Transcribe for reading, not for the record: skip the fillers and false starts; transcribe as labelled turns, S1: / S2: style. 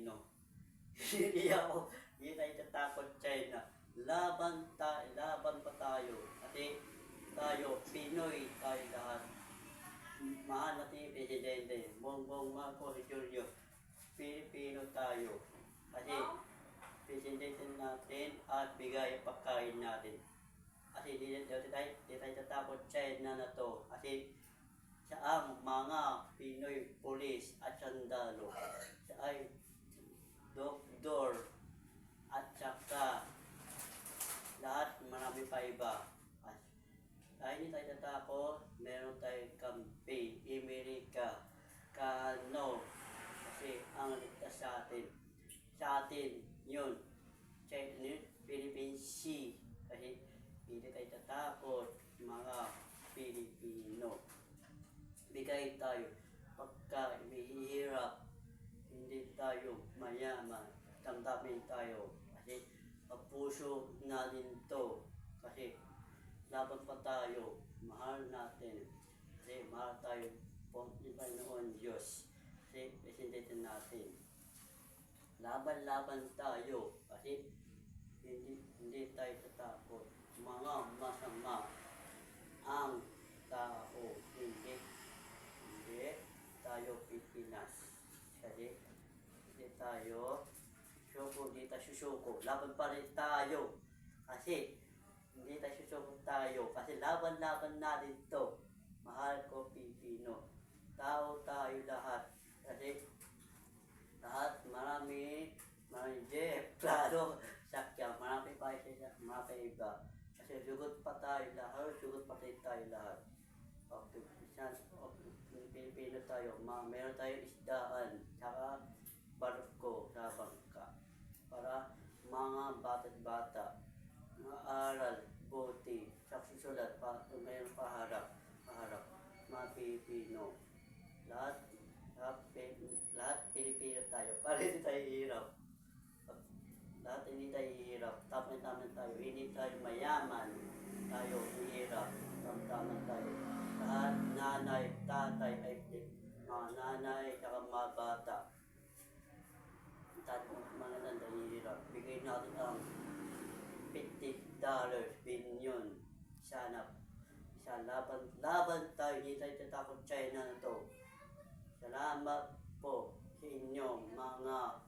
S1: Pilipino. Hindi tayo tatakot China. Laban pa tayo. Kasi tayo, Pinoy tayo lahat. Mahal natin yung Presidente, Bongbong Marcos Jr. Pilipino tayo. Kasi Presidente natin at bigay ang pagkain natin. Kasi di tayo tatakot China na to. Kasi siya ang mga Pinoy pulis at sandalo. Siya ay doktor at saka lahat marami pa iba. Dahil hindi tayo tatakot, meron tayong campaign, Amerika, Kano, kasi ang ligtas sa atin yun, Philippine Sea, kasi hindi tayo tatakot, mga Pilipino. Bigay tayo, pagka mahihirap, hindi tayo mayaman, damdamin tayo, kasi puso natin to, kasi laban pa tayo, mahal natin, kasi mahal tayo po ng Panginoon Diyos, kasi Presidente natin. Laban tayo, kasi hindi tayo tatakot. Mga masama ang tao, hindi tayo Pilipinas. Kasi hindi tayo susuko, laban pa rin tayo. Kasi hindi tayo susuko kasi laban natin to. Mahal ko Pilipino. Tao tayo lahat. Kasi lahat marami Jeff, klaro, sakya, marami pa iba. Kasi sugot pa tayo lahat, sugot pa tayo lahat. Pilipino tayo, meron tayong isdaan, saka barko sa bangka. Para mga bata, mga aral, buti, sa susulat, mayroon paharap, mga Pilipino. Lahat Pilipino tayo, para hindi tayo hirap. Lahat hindi tayo hirap, taman tayo, hindi tayo mayaman, tayo hirap, taman tayo. Lahat nanay, tatay, mga nanay, saka mga bata. Mga nanay hirap, bigay natin ang $50 billion. Sana laban tayo, hindi tayo tatakot China na to. Salamat po sa inyo mga